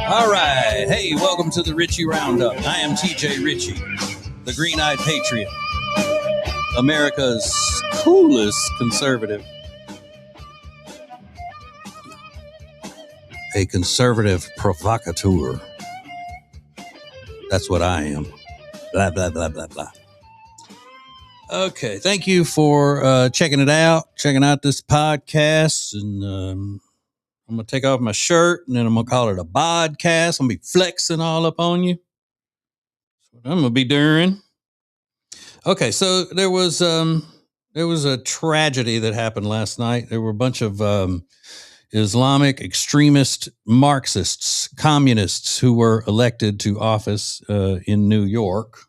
All right. Hey, welcome to the Ritchie Roundup. I am TJ Ritchie, the green-eyed patriot, America's coolest conservative. A conservative provocateur. That's what I am. Blah, blah, blah, blah, blah. Okay, thank you for checking out this podcast. And I'm going to take off my shirt, and then I'm going to call it a podcast. I'm going to be flexing all up on you. That's what I'm going to be doing. Okay, so there was a tragedy that happened last night. There were a bunch of Islamic extremist Marxists, communists who were elected to office in New York.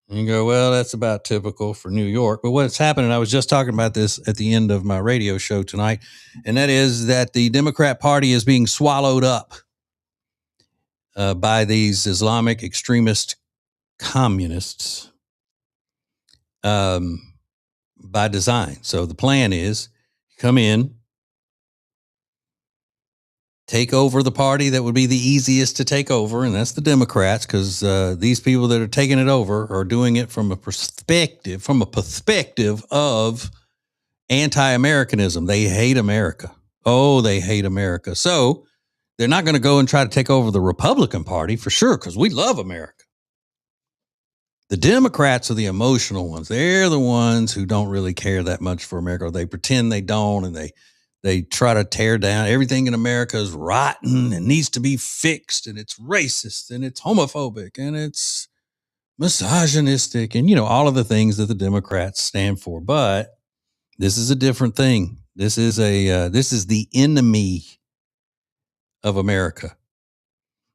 And you go, well, that's about typical for New York. But what's happening, I was just talking about this at the end of my radio show tonight, and that is that the Democrat Party is being swallowed up by these Islamic extremist communists by design. So the plan is come in, take over the party that would be the easiest to take over, and that's the Democrats, because these people that are taking it over are doing it from a perspective of anti-Americanism. They hate America. Oh, they hate America. So they're not going to go and try to take over the Republican Party for sure, because we love America. The Democrats are the emotional ones. They're the ones who don't really care that much for America. They pretend they don't, and they try to tear down everything in America is rotten and needs to be fixed, and it's racist and it's homophobic and it's misogynistic and, all of the things that the Democrats stand for. But this is a different thing. This is the enemy of America.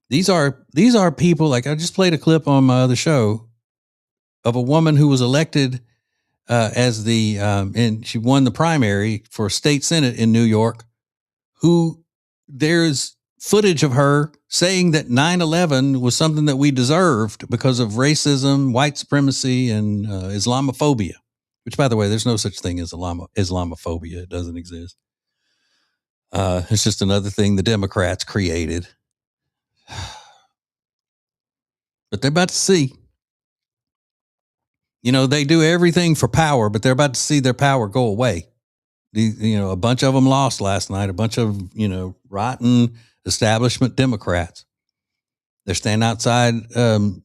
These are people, like I just played a clip on my other show of a woman who was elected and she won the primary for state senate in New York, who there's footage of her saying that 9/11 was something that we deserved because of racism, white supremacy, and Islamophobia, which, by the way, there's no such thing as Islamophobia. It doesn't exist. It's just another thing the Democrats created. But they're about to see. They do everything for power, but they're about to see their power go away. A bunch of them lost last night, a bunch of, rotten establishment Democrats. They're standing outside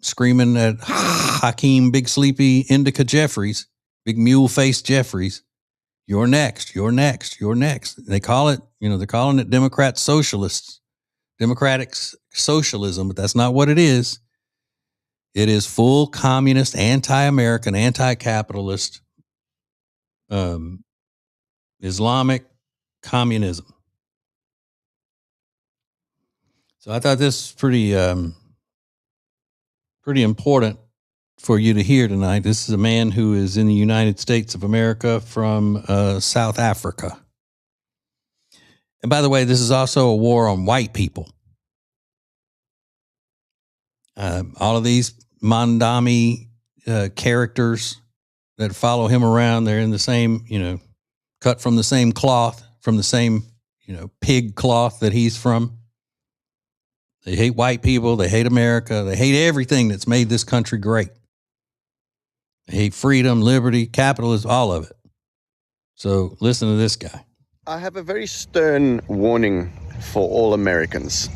screaming at Hakeem Big Sleepy Indica Jeffries, Big Mule Face Jeffries. You're next, you're next, you're next. They call it, they're calling it Democratic socialism, but that's not what it is. It is full communist, anti-American, anti-capitalist, Islamic communism. So I thought this is pretty important for you to hear tonight. This is a man who is in the United States of America from South Africa. And by the way, this is also a war on white people. All of these Mandami characters that follow him around, they're in the same, cut from the same cloth, from the same, pig cloth that he's from. They hate white people. They hate America. They hate everything that's made this country great. They hate freedom, liberty, capitalism, all of it. So listen to this guy. I have a very stern warning for all Americans.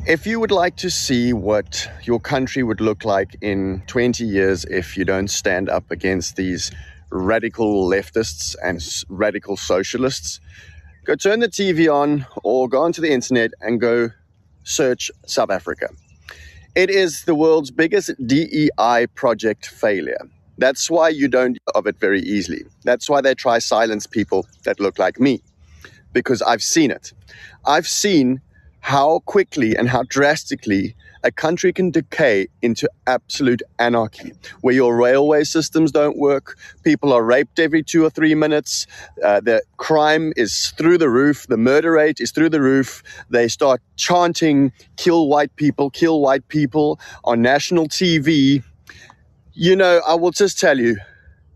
If you would like to see what your country would look like in 20 years if you don't stand up against these radical leftists and radical socialists, go turn the TV on or go onto the internet and go search South Africa. It is the world's biggest DEI project failure. That's why you don't of it very easily. That's why they try silence people that look like me, because I've seen it. I've seen how quickly and how drastically a country can decay into absolute anarchy, where your railway systems don't work, people are raped every 2 or 3 minutes, the crime is through the roof, the murder rate is through the roof, they start chanting, kill white people on national TV. I will just tell you,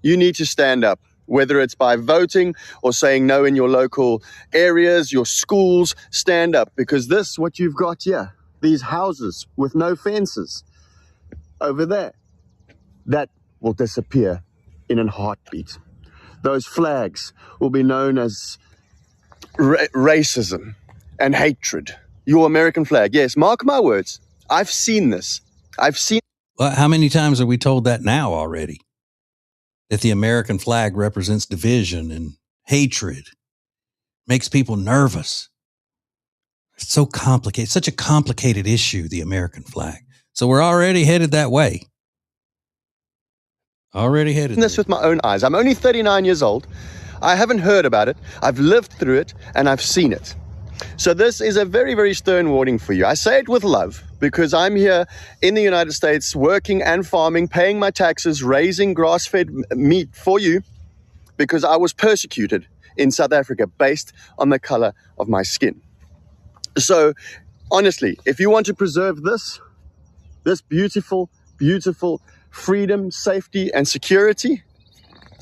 you need to stand up. Whether it's by voting or saying no in your local areas, your schools, stand up, because this, what you've got here, these houses with no fences over there, that will disappear in a heartbeat. Those flags will be known as racism and hatred. Your American flag, yes, mark my words. I've seen this. Well, how many times are we told that now already? That the American flag represents division and hatred, makes people nervous. It's so complicated, such a complicated issue, the American flag. So we're already headed that way. Already headed this with my own eyes. I'm only 39 years old. I haven't heard about it. I've lived through it and I've seen it. So this is a very, very stern warning for you. I say it with love because I'm here in the United States working and farming, paying my taxes, raising grass-fed meat for you because I was persecuted in South Africa based on the color of my skin. So honestly, if you want to preserve this beautiful, beautiful freedom, safety, and security,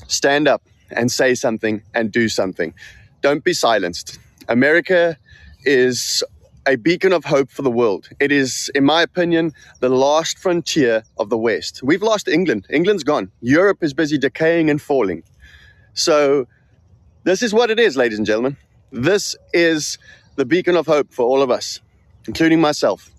stand up and say something and do something. Don't be silenced. America is a beacon of hope for the world. It is, in my opinion, the last frontier of the West. We've lost England. England's gone. Europe is busy decaying and falling. So this is what it is, ladies and gentlemen. This is the beacon of hope for all of us, including myself.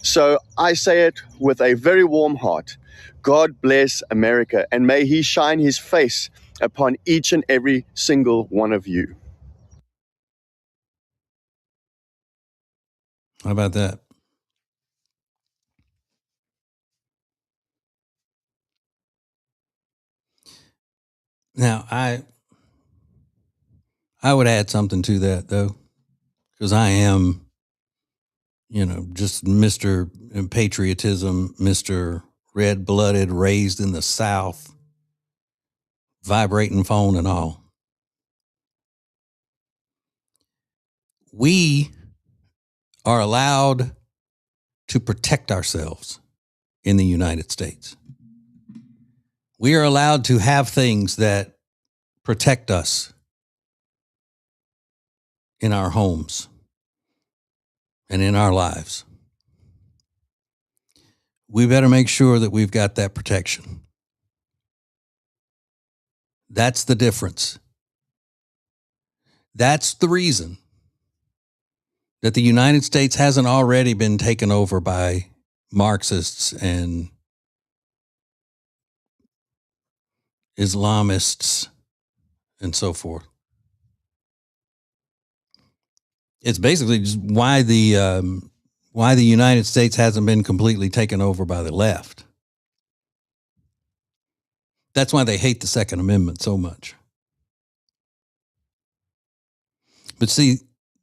So I say it with a very warm heart. God bless America, and may he shine his face upon each and every single one of you. How about that? Now, I would add something to that, though, because I am, just Mr. Patriotism, Mr. Red-blooded, raised in the South, vibrating phone and all. We are allowed to protect ourselves in the United States. We are allowed to have things that protect us in our homes and in our lives. We better make sure that we've got that protection. That's the difference. That's the reason that the United States hasn't already been taken over by Marxists and Islamists and so forth. It's basically just why the United States hasn't been completely taken over by the left. That's why they hate the Second Amendment so much. But see,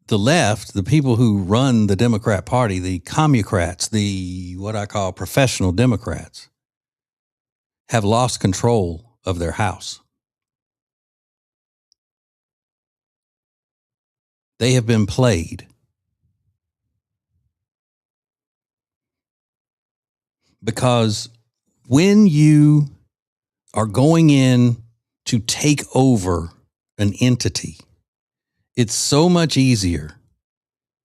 the left, the people who run the Democrat Party, the commucrats, the what I call professional Democrats, have lost control of their house. They have been played. Because when you are going in to take over an entity, it's so much easier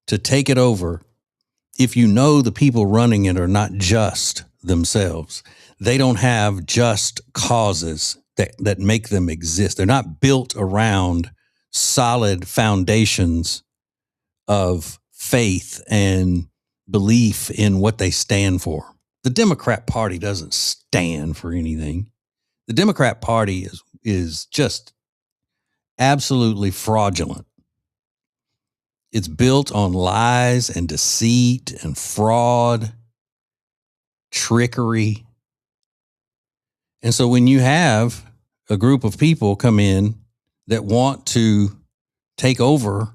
to take it over if you know the people running it are not just themselves. They don't have just causes that make them exist. They're not built around solid foundations of faith and belief in what they stand for. The Democrat Party doesn't stand for anything. The Democrat Party is just absolutely fraudulent. It's built on lies and deceit and fraud, trickery. And so when you have a group of people come in that want to take over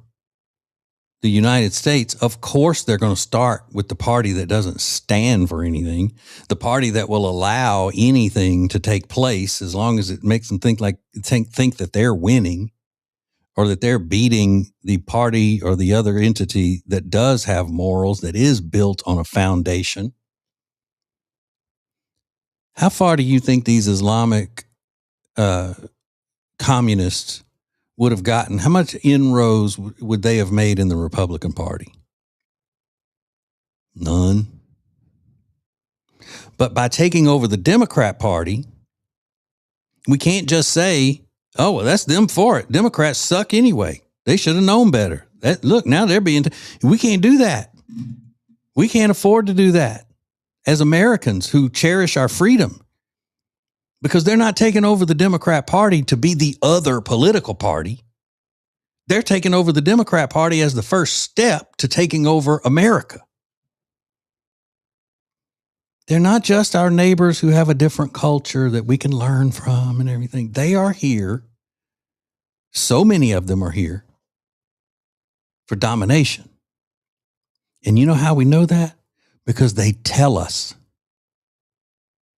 the United States, of course they're going to start with the party that doesn't stand for anything, the party that will allow anything to take place as long as it makes them think that they're winning or that they're beating the party or the other entity that does have morals, that is built on a foundation. How far do you think these Islamic communists would have gotten, how much inroads would they have made in the Republican Party? None. But by taking over the Democrat Party, we can't just say, oh, well, that's them for it. Democrats suck anyway. They should have known better. Look, now they're being, we can't do that. We can't afford to do that as Americans who cherish our freedom, because they're not taking over the Democrat Party to be the other political party. They're taking over the Democrat Party as the first step to taking over America. They're not just our neighbors who have a different culture that we can learn from and everything. They are here. So many of them are here for domination. And you know how we know that? Because they tell us.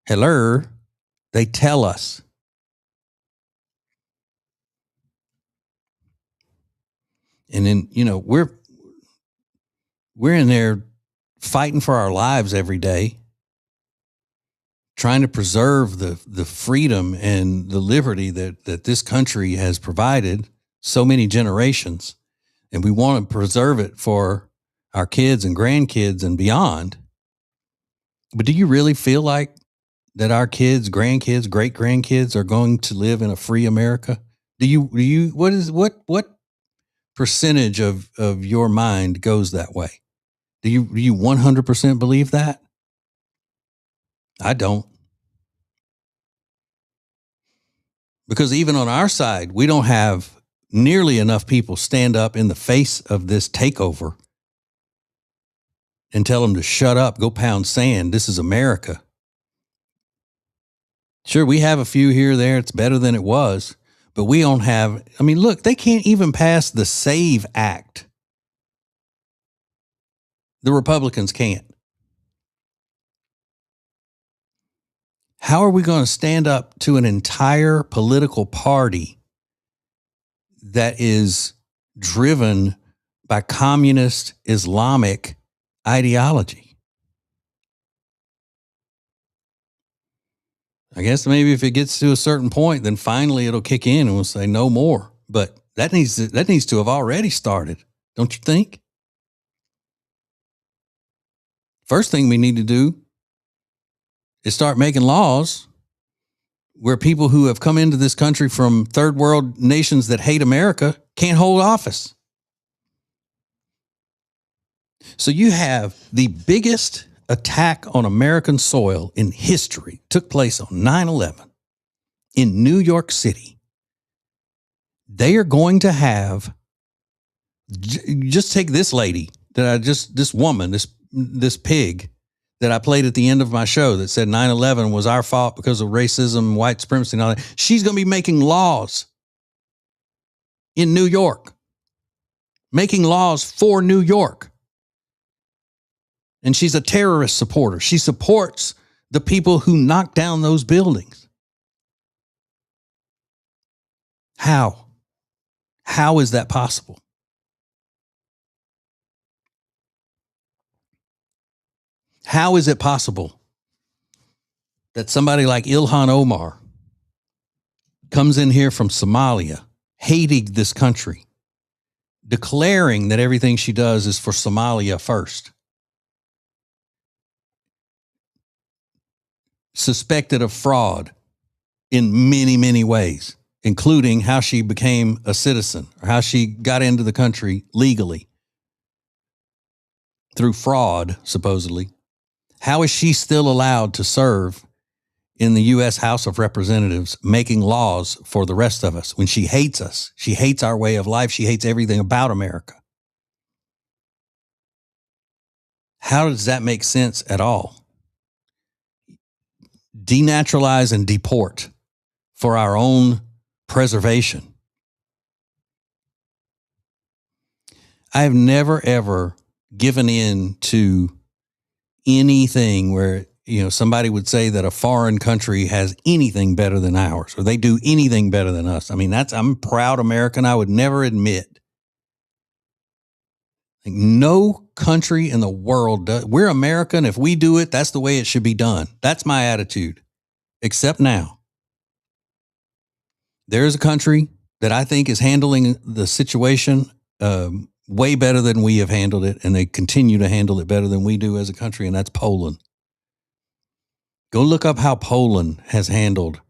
Hello, they tell us. And then, we're in there fighting for our lives every day, trying to preserve the freedom and the liberty that this country has provided so many generations. And we want to preserve it for our kids and grandkids and beyond. But do you really feel like that our kids, grandkids, great grandkids are going to live in a free America? What percentage of your mind goes that way? Do you 100% believe that? I don't. Because even on our side, we don't have nearly enough people stand up in the face of this takeover and tell them to shut up, go pound sand. This is America. Sure, we have a few here or there. It's better than it was. But we don't have, look, they can't even pass the SAVE Act. The Republicans can't. How are we going to stand up to an entire political party that is driven by communist Islamic ideology? I guess maybe if it gets to a certain point, then finally it'll kick in and we'll say no more. But that needs to have already started, don't you think? First thing we need to do is start making laws where people who have come into this country from third world nations that hate America can't hold office. So you have the biggest attack on American soil in history took place on 9/11 in New York City. They are going to have, just take this lady this woman, this pig that I played at the end of my show that said 9/11 was our fault because of racism, white supremacy, and all that. She's going to be making laws in New York, making laws for New York. And she's a terrorist supporter. She supports the people who knocked down those buildings. How? How is that possible? How is it possible that somebody like Ilhan Omar comes in here from Somalia, hating this country, declaring that everything she does is for Somalia first, suspected of fraud in many, many ways, including how she became a citizen or how she got into the country legally through fraud, supposedly. How is she still allowed to serve in the U.S. House of Representatives making laws for the rest of us when she hates us? She hates our way of life. She hates everything about America. How does that make sense at all? Denaturalize and deport for our own preservation. I have never, ever given in to anything where, somebody would say that a foreign country has anything better than ours or they do anything better than us. I'm a proud American. I would never admit. No country in the world does. We're American. If we do it, that's the way it should be done. That's my attitude. Except now. There's a country that I think is handling the situation way better than we have handled it, and they continue to handle it better than we do as a country, and that's Poland. Go look up how Poland has handled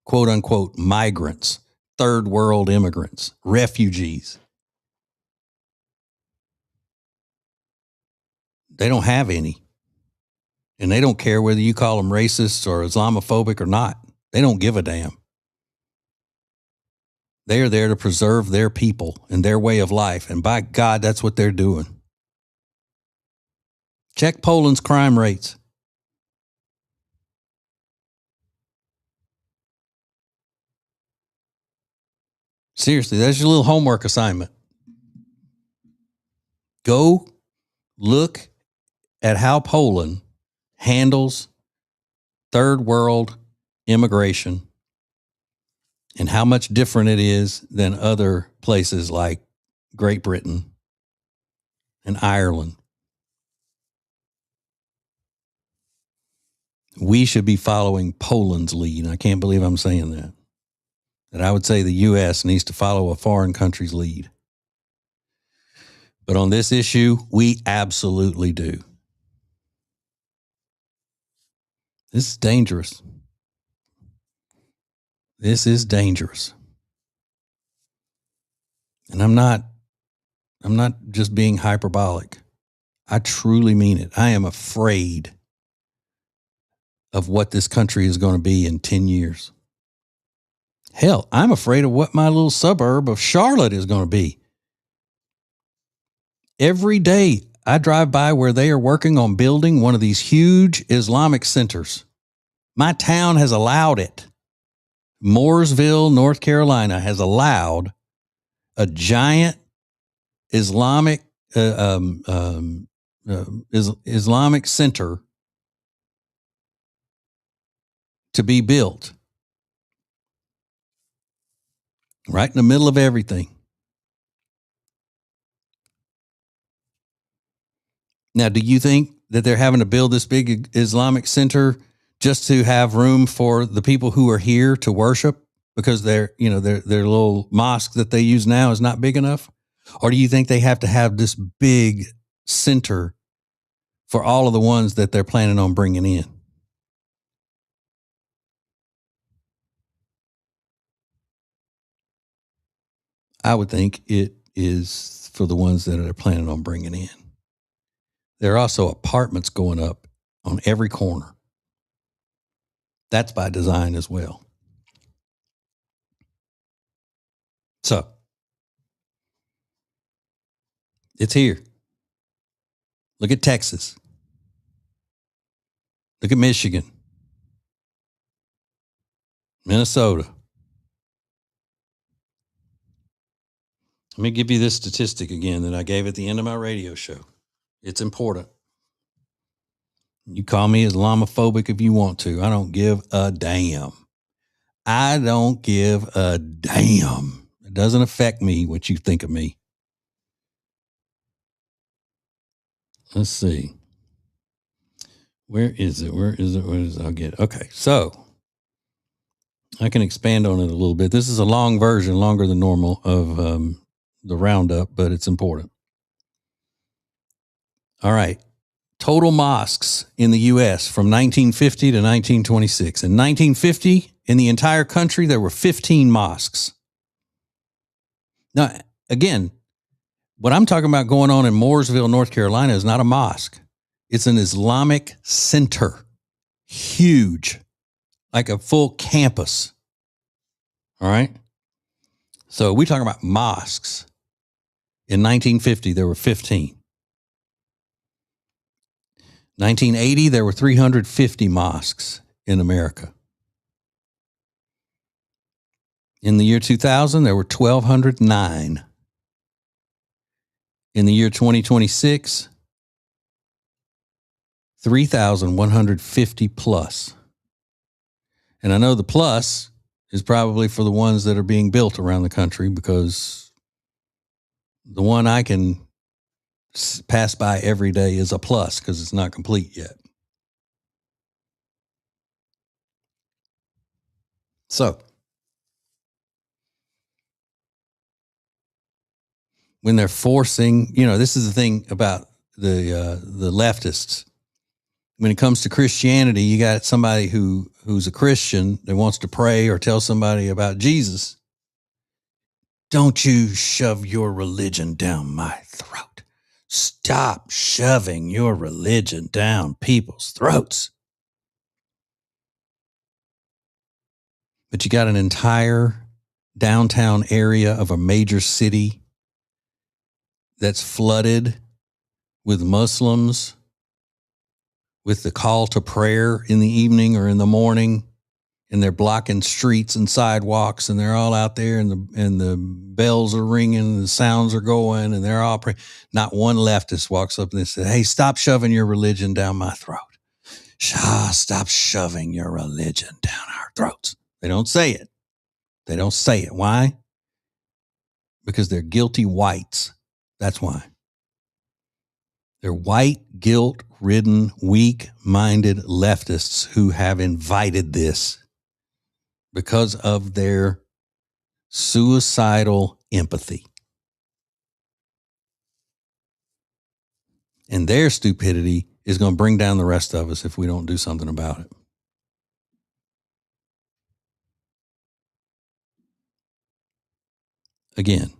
quote unquote migrants, third world immigrants, refugees. They don't have any. And they don't care whether you call them racist or Islamophobic or not. They don't give a damn. They are there to preserve their people and their way of life. And by God, that's what they're doing. Check Poland's crime rates. Seriously, that's your little homework assignment. Go look at how Poland handles third world immigration and how much different it is than other places like Great Britain and Ireland. We should be following Poland's lead. I can't believe I'm saying that. That I would say the U.S. needs to follow a foreign country's lead. But on this issue, we absolutely do. This is dangerous. This is dangerous. And I'm not just being hyperbolic. I truly mean it. I am afraid of what this country is going to be in 10 years. Hell, I'm afraid of what my little suburb of Charlotte is going to be. Every day I drive by where they are working on building one of these huge Islamic centers. My town has allowed it. Mooresville, North Carolina has allowed a giant Islamic Islamic center to be built right in the middle of everything. Now, do you think that they're having to build this big Islamic center just to have room for the people who are here to worship because their little mosque that they use now is not big enough? Or do you think they have to have this big center for all of the ones that they're planning on bringing in? I would think it is for the ones that they're planning on bringing in. There are also apartments going up on every corner. That's by design as well. So it's here. Look at Texas. Look at Michigan, Minnesota. Let me give you this statistic again that I gave at the end of my radio show. It's important. You call me Islamophobic if you want to. I don't give a damn. I don't give a damn. It doesn't affect me what you think of me. Let's see. Where is it? I'll get it. Okay, so I can expand on it a little bit. This is a long version, longer than normal, of the roundup, but it's important. All right. Total mosques in the U.S. from 1950 to 1926. In 1950, in the entire country, there were 15 mosques. Now, again, what I'm talking about going on in Mooresville, North Carolina is not a mosque. It's an Islamic center. Huge. Like a full campus. All right? So we're talking about mosques. In 1950, there were 15. 1980, there were 350 mosques in America. In the year 2000, there were 1,209. In the year 2026, 3,150 plus. And I know the plus is probably for the ones that are being built around the country, because the one I can pass by every day is a plus because it's not complete yet. So when they're forcing, this is the thing about the leftists. When it comes to Christianity, you got somebody who's a Christian that wants to pray or tell somebody about Jesus. Don't you shove your religion down my throat. Stop shoving your religion down people's throats. But you got an entire downtown area of a major city that's flooded with Muslims with the call to prayer in the evening or in the morning, and they're blocking streets and sidewalks, and they're all out there, and the bells are ringing, and the sounds are going, and they're all praying. Not one leftist walks up and they say, "Hey, stop shoving your religion down my throat. Stop shoving your religion down our throats." They don't say it. They don't say it. Why? Because they're guilty whites. That's why. They're white, guilt-ridden, weak-minded leftists who have invited this because of their suicidal empathy. And their stupidity is going to bring down the rest of us if we don't do something about it. Again,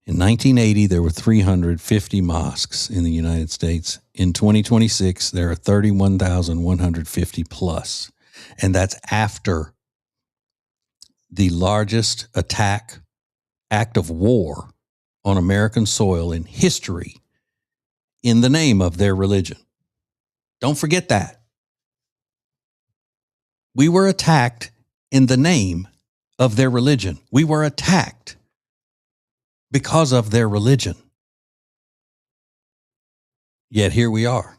in 1980, there were 350 mosques in the United States. In 2026, there are 31,150 plus. And that's after the largest act of war on American soil in history in the name of their religion. Don't forget that. We were attacked in the name of their religion. We were attacked because of their religion. Yet here we are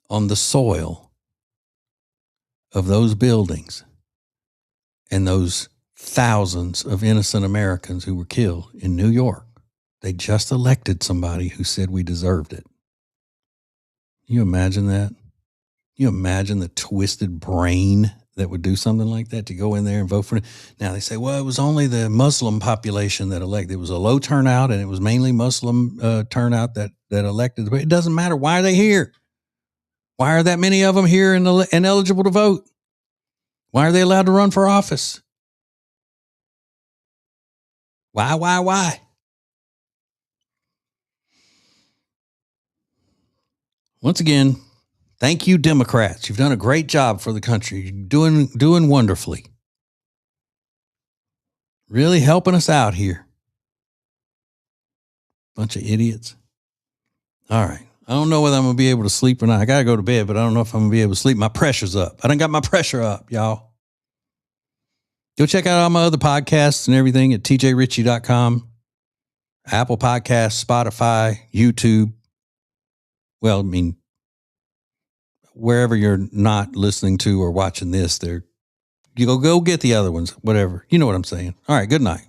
on the soil of those buildings and those thousands of innocent Americans who were killed in New York. They just elected somebody who said we deserved it. You imagine that? You imagine the twisted brain that would do something like that, to go in there and vote for it. Now they say, well, it was only the Muslim population that elected. It was a low turnout, and it was mainly Muslim turnout that elected. But it doesn't matter. Why are they here? Why are that many of them here and eligible to vote? Why are they allowed to run for office? Why? Once again, thank you, Democrats. You've done a great job for the country. You're doing wonderfully. Really helping us out here. Bunch of idiots. All right. I don't know whether I'm going to be able to sleep or not. I got to go to bed, but I don't know if I'm going to be able to sleep. My pressure's up. I done got my pressure up, y'all. Go check out all my other podcasts and everything at tjritchie.com. Apple Podcasts, Spotify, YouTube. Well, I mean, wherever you're not listening to or watching this, you go get the other ones, whatever. You know what I'm saying. All right. Good night.